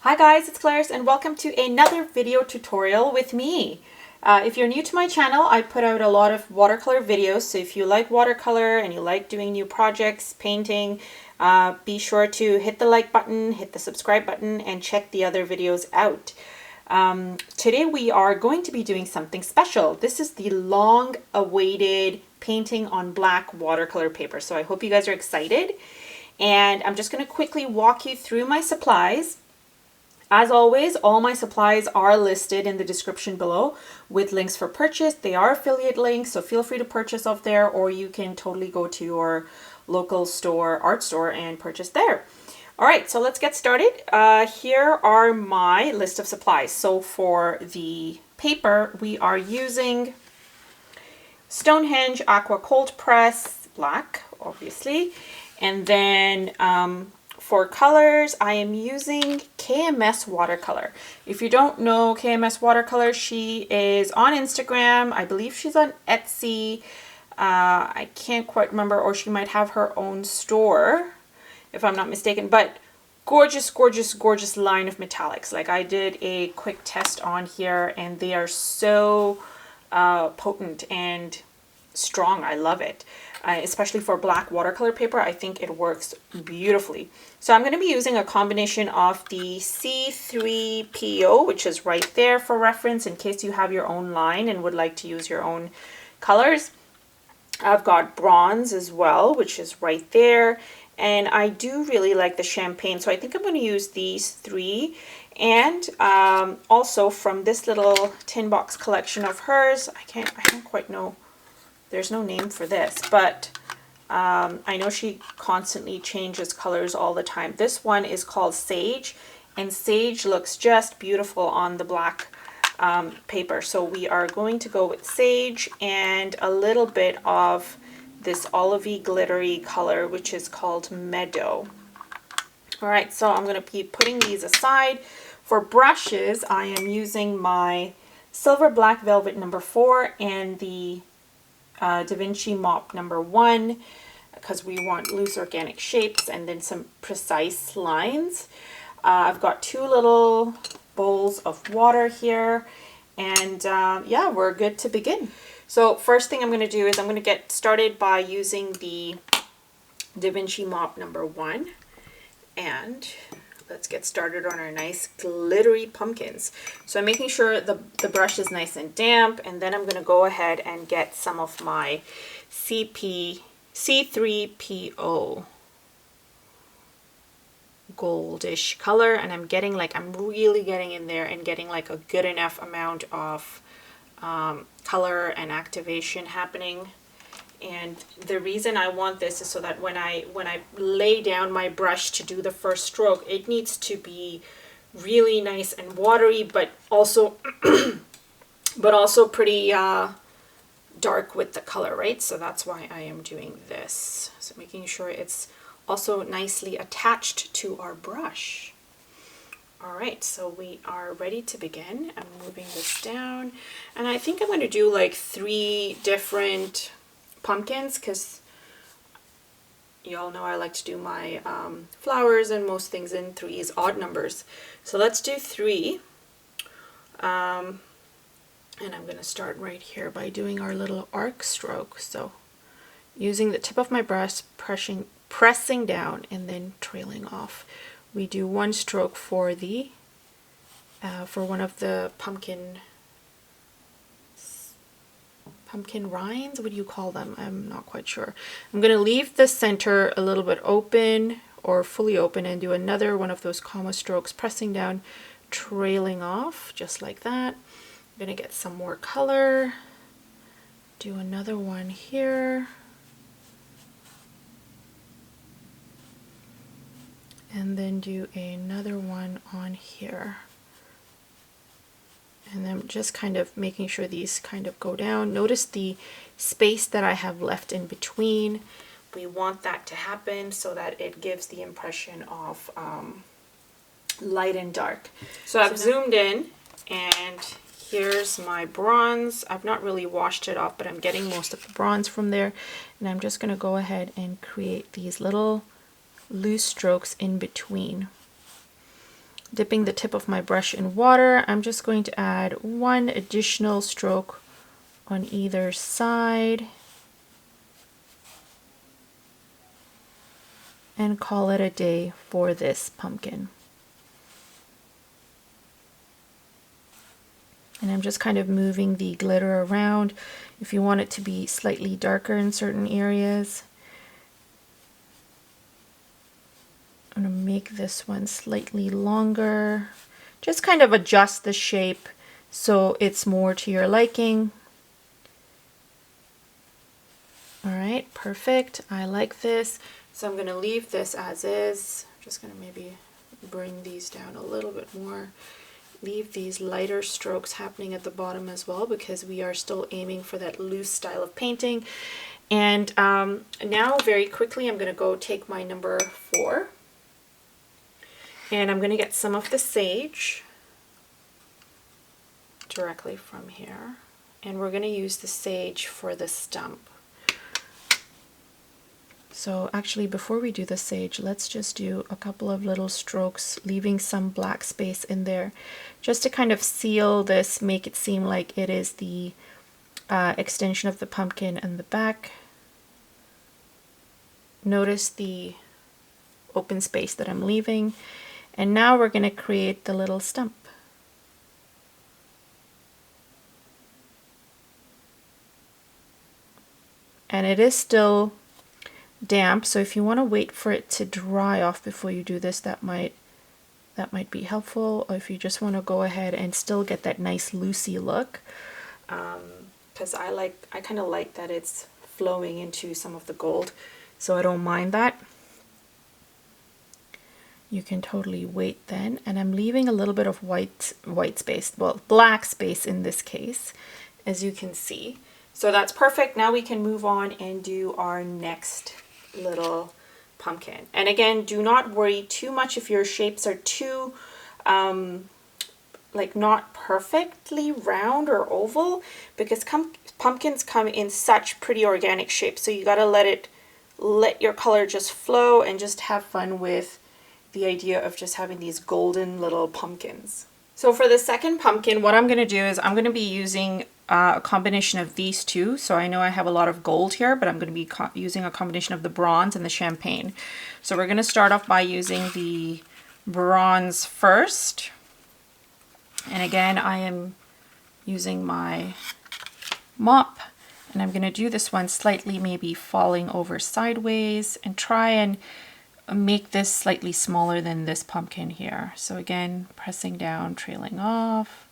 Hi guys, it's Clarice and welcome to another video tutorial with me. If you're new to my channel, I put out a lot of watercolor videos, so if you like watercolor and you like doing new projects, painting, be sure to hit the like button, hit the subscribe button, and check the other videos out. Today we are going to be doing something special. This is the long-awaited painting on black watercolor paper, so I hope you guys are excited. And I'm just going to quickly walk you through my supplies. As always, all my supplies are listed in the description below with links for purchase. They are affiliate links, so feel free to purchase off there, or you can totally go to your local store, art store, and purchase there. All right, so let's get started. Here are my list of supplies. So for the paper, we are using Stonehenge Aqua Cold Press Black, obviously, and then for colors, I am using KMS Watercolor. If you don't know KMS Watercolor, she is on Instagram. I believe she's on Etsy. I can't quite remember, or she might have her own store, if I'm not mistaken. But gorgeous, gorgeous, gorgeous line of metallics. Like, I did a quick test on here, and they are so potent and strong. I love it. Especially for black watercolor paper, I think it works beautifully. So I'm going to be using a combination of the C3PO, which is right there for reference in case you have your own line and would like to use your own colors. I've got bronze as well, which is right there. And I do really like the champagne, so I think I'm going to use these three. And also from this little tin box collection of hers, I don't quite know. There's no name for this, but I know she constantly changes colors all the time. This one is called Sage, and Sage looks just beautiful on the black paper. So we are going to go with Sage and a little bit of this olivey glittery color, which is called Meadow. All right, so I'm going to be putting these aside. For brushes, I am using my Silver Black Velvet number 4 and the Vinci Mop number 1, because we want loose organic shapes and then some precise lines. I've got 2 little bowls of water here, and yeah, we're good to begin. So first thing I'm going to do is I'm going to get started by using the Vinci Mop number 1, and let's get started on our nice glittery pumpkins. So I'm making sure the brush is nice and damp, and then I'm going to go ahead and get some of my C3PO goldish color, and I'm really getting in there and getting like a good enough amount of color and activation happening. And the reason I want this is so that when I lay down my brush to do the first stroke, it needs to be really nice and watery, but also pretty dark with the color, right? So that's why I am doing this. So making sure it's also nicely attached to our brush. All right, so we are ready to begin. I'm moving this down, and I think I'm going to do like 3 different pumpkins, because you all know I like to do my flowers and most things in 3s, odd numbers. So let's do 3. And I'm going to start right here by doing our little arc stroke. So using the tip of my brush, pressing down and then trailing off. We do 1 stroke for the for one of the pumpkin rinds. What do you call them? I'm not quite sure. I'm going to leave the center a little bit open or fully open and do another one of those comma strokes, pressing down, trailing off, just like that. I'm going to get some more color, do another one here, and then do another one on here. And I'm just kind of making sure these kind of go down. Notice the space that I have left in between. We want that to happen so that it gives the impression of light and dark. So I've zoomed in, and here's my bronze. I've not really washed it off, but I'm getting most of the bronze from there. And I'm just going to go ahead and create these little loose strokes in between. dipping the tip of my brush in water, I'm just going to add one additional stroke on either side and call it a day for this pumpkin. And I'm just kind of moving the glitter around. If you want it to be slightly darker in certain areas, I'm going to make this one slightly longer. Just kind of adjust the shape so it's more to your liking. All right, perfect. I like this. So I'm going to leave this as is. I'm just going to maybe bring these down a little bit more. Leave these lighter strokes happening at the bottom as well, because we are still aiming for that loose style of painting. And now very quickly I'm going to go take my number 4 and I'm going to get some of the sage directly from here, and we're going to use the sage for the stump. So actually, before we do the sage, let's just do a couple of little strokes, leaving some black space in there, just to kind of seal this, make it seem like it is the extension of the pumpkin and the back. Notice the open space that I'm leaving. And now we're going to create the little stump. And it is still damp, so if you want to wait for it to dry off before you do this, that might be helpful. Or if you just want to go ahead and still get that nice loosey look, because I kind of like that it's flowing into some of the gold, so I don't mind that. You can totally wait then, and I'm leaving a little bit of white space, well, black space in this case, as you can see. So that's perfect. Now we can move on and do our next little pumpkin. And again, do not worry too much if your shapes are too like not perfectly round or oval, because pumpkins come in such pretty organic shapes. So you got to let your color just flow and just have fun with the idea of just having these golden little pumpkins. So for the second pumpkin, what I'm going to do is I'm going to be using a combination of these two. So I know I have a lot of gold here, but I'm going to be using a combination of the bronze and the champagne. So we're going to start off by using the bronze first. And again, I am using my mop, and I'm going to do this one slightly maybe falling over sideways and try and make this slightly smaller than this pumpkin here. So again, pressing down, trailing off.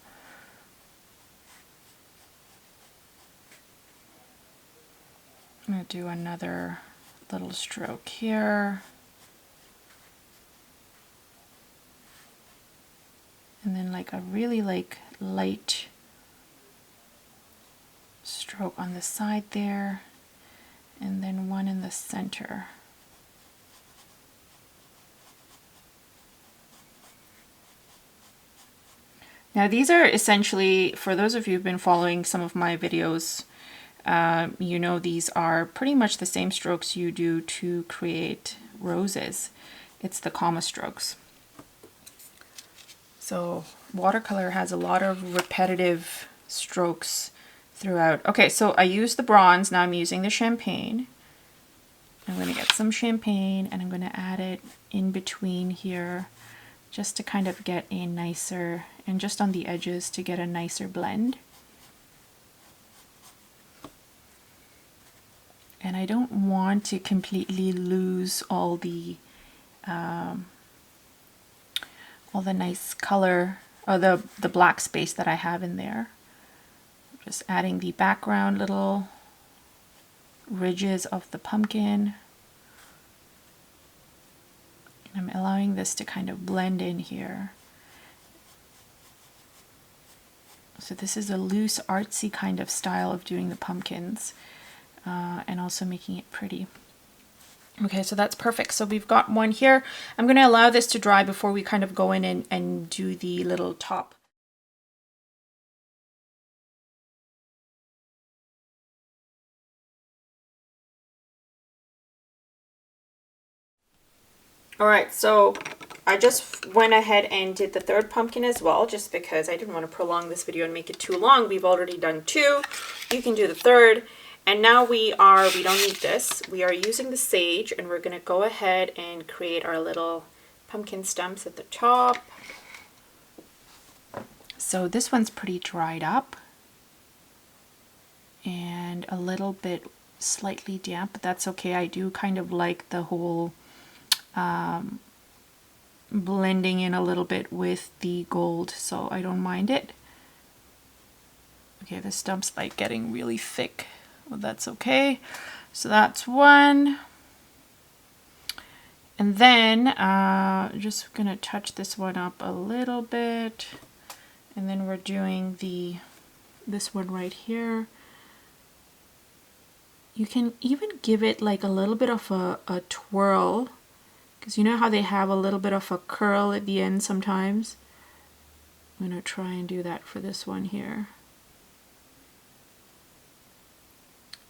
I'm going to do another little stroke here. And then like a really light stroke on the side there, and then one in the center. Now these are essentially, for those of you who've been following some of my videos, you know these are pretty much the same strokes you do to create roses. It's the comma strokes. So watercolor has a lot of repetitive strokes throughout. Okay, so I used the bronze, now I'm using the champagne. I'm going to get some champagne and I'm going to add it in between here, just to kind of get a nicer, and just on the edges to get a nicer blend. And I don't want to completely lose all the nice color, or the black space that I have in there. Just adding the background little ridges of the pumpkin. I'm allowing this to kind of blend in here. So this is a loose, artsy kind of style of doing the pumpkins, and also making it pretty. Okay, so that's perfect. So we've got one here. I'm going to allow this to dry before we kind of go in and do the little top. All right, so I just went ahead and did the third pumpkin as well, just because I didn't want to prolong this video and make it too long. We've already done 2. You can do the third. And now we don't need this. We are using the sage, and we're going to go ahead and create our little pumpkin stumps at the top. So this one's pretty dried up and a little bit slightly damp, but that's okay. I do kind of like the whole blending in a little bit with the gold, so I don't mind it. Okay, the stump's like getting really thick. Well, that's okay. So that's one. And then just gonna touch this one up a little bit. And then we're doing this one right here. You can even give it like a little bit of a twirl, because you know how they have a little bit of a curl at the end sometimes? I'm gonna try and do that for this one here.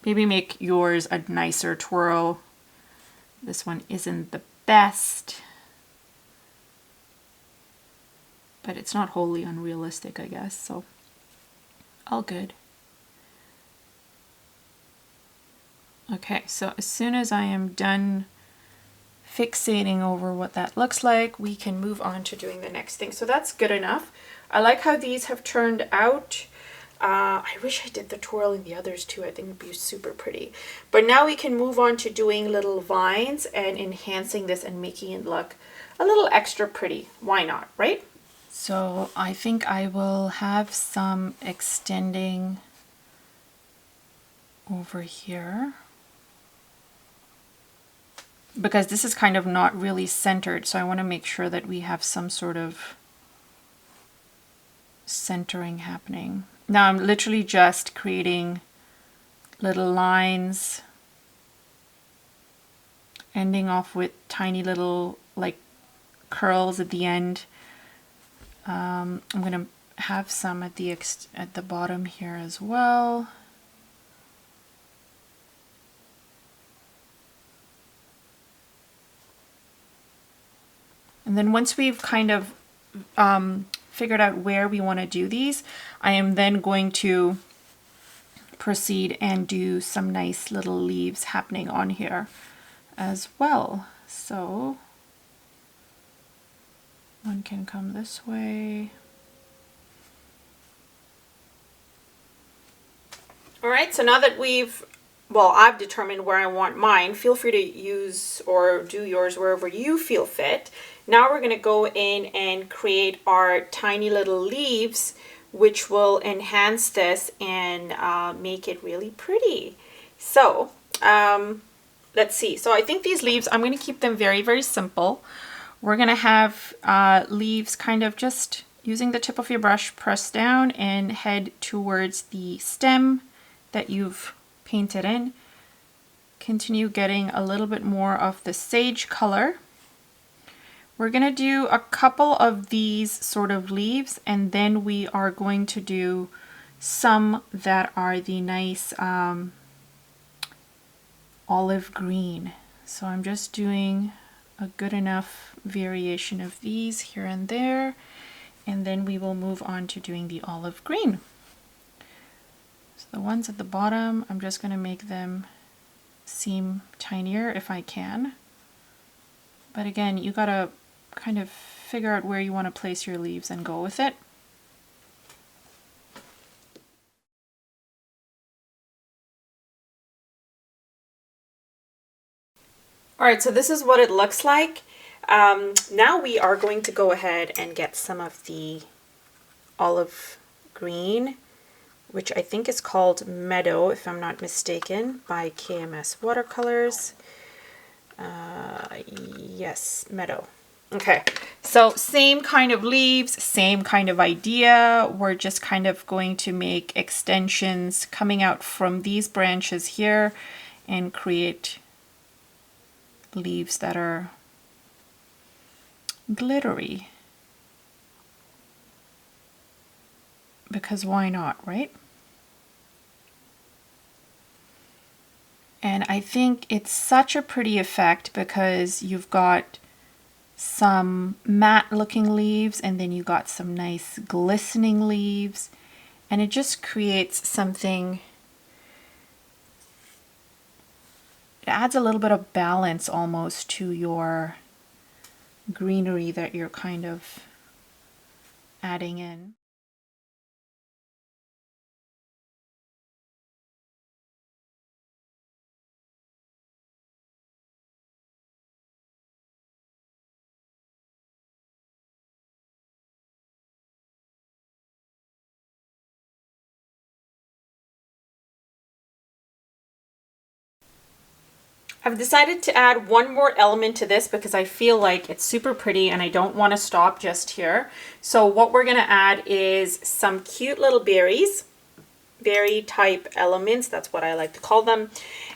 Maybe make yours a nicer twirl. This one isn't the best, but it's not wholly unrealistic, I guess, so all good. Okay, so as soon as I am done fixating over what that looks like, we can move on to doing the next thing. So that's good enough. I like how these have turned out. I wish I did the twirl in the others too. I think it'd be super pretty. But now we can move on to doing little vines and enhancing this and making it look a little extra pretty. Why not, right? So I think I will have some extending over here, because this is kind of not really centered, so I want to make sure that we have some sort of centering happening. Now I'm literally just creating little lines, ending off with tiny little like curls at the end. I'm going to have some at the bottom here as well. And then once we've kind of figured out where we want to do these, I am then going to proceed and do some nice little leaves happening on here as well. So one can come this way. All right, so now that I've determined where I want mine, feel free to use or do yours wherever you feel fit. Now we're going to go in and create our tiny little leaves, which will enhance this and make it really pretty. So let's see. So I think these leaves, I'm going to keep them very, very simple. We're going to have leaves kind of just using the tip of your brush, press down and head towards the stem that you've painted in. Continue getting a little bit more of the sage color. We're going to do a couple of these sort of leaves, and then we are going to do some that are the nice olive green. So I'm just doing a good enough variation of these here and there, and then we will move on to doing the olive green. So the ones at the bottom, I'm just going to make them seem tinier if I can. But again, you gotta kind of figure out where you want to place your leaves and go with it. All right, so this is what it looks like. Now we are going to go ahead and get some of the olive green, which I think is called Meadow, if I'm not mistaken, by KMS Watercolours. Yes, Meadow. Okay, so same kind of leaves, same kind of idea. We're just kind of going to make extensions coming out from these branches here and create leaves that are glittery. Because why not, right? And I think it's such a pretty effect because you've got some matte looking leaves, and then you got some nice glistening leaves, and it just creates something. It adds a little bit of balance almost to your greenery that you're kind of adding in. I've decided to add one more element to this because I feel like it's super pretty and I don't want to stop just here. So what we're going to add is some cute little berries, berry type elements, that's what I like to call them.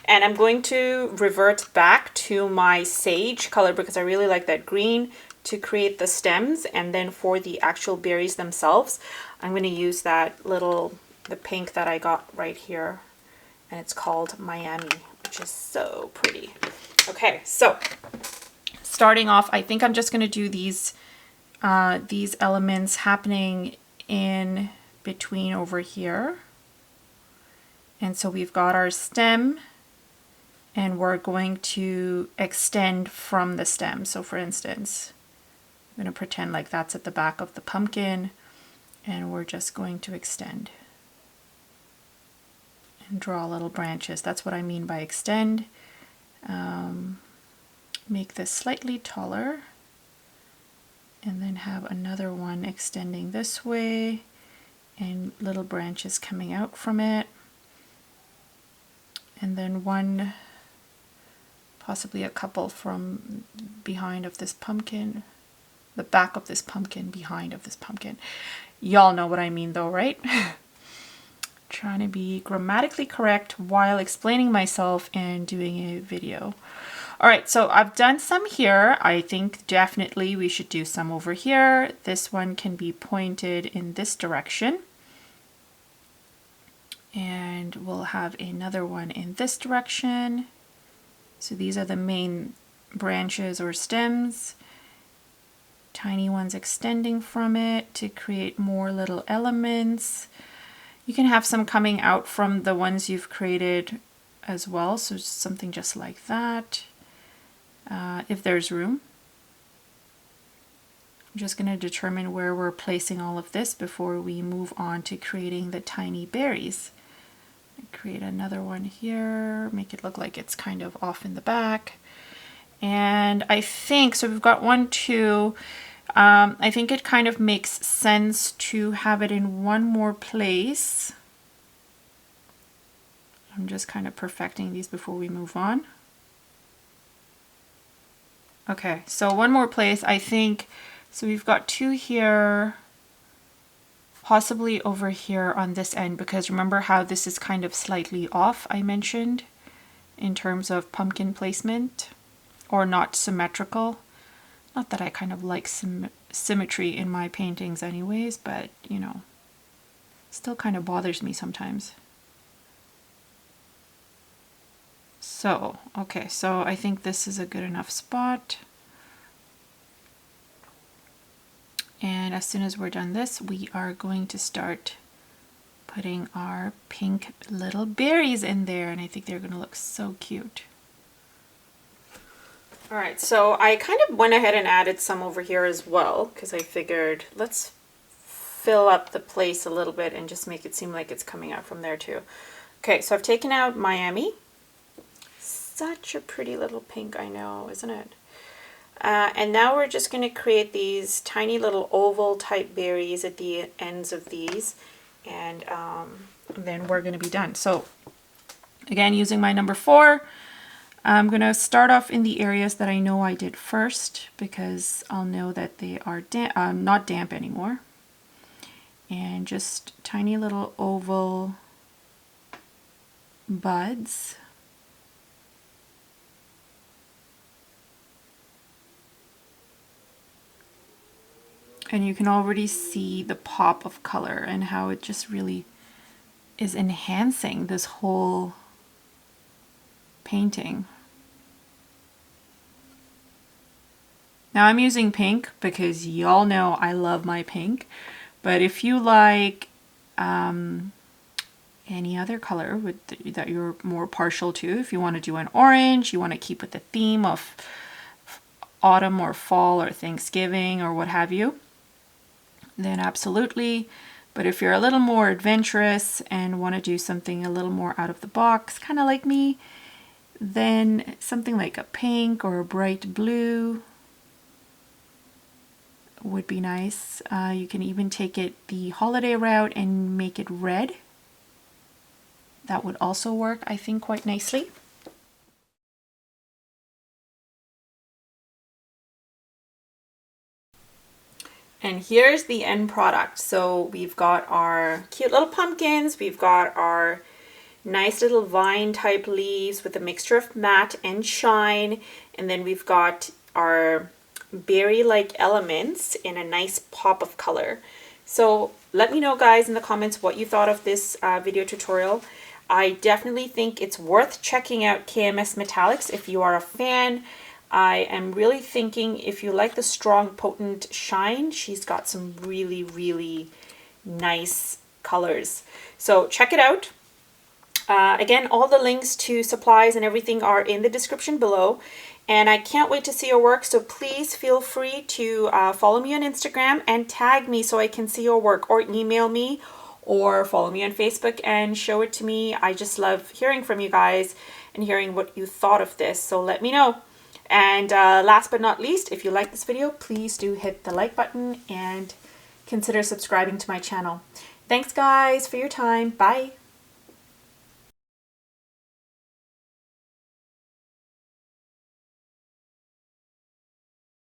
And I'm going to revert back to my sage color because I really like that green to create the stems. And then for the actual berries themselves, I'm going to use that little, the pink that I got right here. And it's called Miami, which is so pretty. Okay, so starting off, I think I'm just going to do these elements happening in between over here. And so we've got our stem, and we're going to extend from the stem. So for instance, I'm going to pretend like that's at the back of the pumpkin, and we're just going to extend and draw little branches. That's what I mean by extend. Make this slightly taller, and then have another one extending this way, and little branches coming out from it. And then one, possibly a couple from behind of this pumpkin, the back of this pumpkin, behind of this pumpkin. Y'all know what I mean though, right? Trying to be grammatically correct while explaining myself and doing a video. All right, so I've done some here. I think definitely we should do some over here. This one can be pointed in this direction. And we'll have another one in this direction. So these are the main branches or stems. Tiny ones extending from it to create more little elements. You can have some coming out from the ones you've created as well. So something just like that, if there's room. I'm just going to determine where we're placing all of this before we move on to creating the tiny berries. Create another one here, make it look like it's kind of off in the back. And I think, so we've got 1, 2, I think it kind of makes sense to have it in one more place. I'm just kind of perfecting these before we move on. Okay, so one more place, I think, so we've got 2 here, possibly over here on this end, because remember how this is kind of slightly off, I mentioned, in terms of pumpkin placement, or not symmetrical. Not that I kind of like symmetry in my paintings anyways, but you know, still kind of bothers me sometimes. So, okay, so I think this is a good enough spot. And as soon as we're done this, we are going to start putting our pink little berries in there, and I think they're going to look so cute. All right, so I kind of went ahead and added some over here as well, because I figured let's fill up the place a little bit and just make it seem like it's coming out from there too. Okay, so I've taken out Miami. Such a pretty little pink, I know, isn't it? And now we're just going to create these tiny little oval type berries at the ends of these, and then we're going to be done. So again, using my number 4, I'm going to start off in the areas that I know I did first, because I'll know that they are not damp anymore. And just tiny little oval buds. And you can already see the pop of color and how it just really is enhancing this whole painting. Now I'm using pink because y'all know I love my pink, but if you like any other color that you're more partial to, if you want to do an orange, you want to keep with the theme of autumn or fall or Thanksgiving or what have you, then absolutely. But if you're a little more adventurous and want to do something a little more out of the box, kind of like me, then something like a pink or a bright blue would be nice. You can even take it the holiday route and make it red. That would also work, I think, quite nicely. And here's the end product. So we've got our cute little pumpkins, we've got our nice little vine type leaves with a mixture of matte and shine, and then we've got our berry-like elements in a nice pop of color. So let me know, guys, in the comments what you thought of this video tutorial. I definitely think it's worth checking out KMS Metallics if you are a fan. I am really thinking if you like the strong, potent shine, she's got some really, really nice colors. So check it out. Again, all the links to supplies and everything are in the description below. And I can't wait to see your work, so please feel free to follow me on Instagram and tag me so I can see your work, or email me, or follow me on Facebook and show it to me. I just love hearing from you guys and hearing what you thought of this, so let me know. And last but not least, if you like this video, please do hit the like button and consider subscribing to my channel. Thanks, guys, for your time. Bye.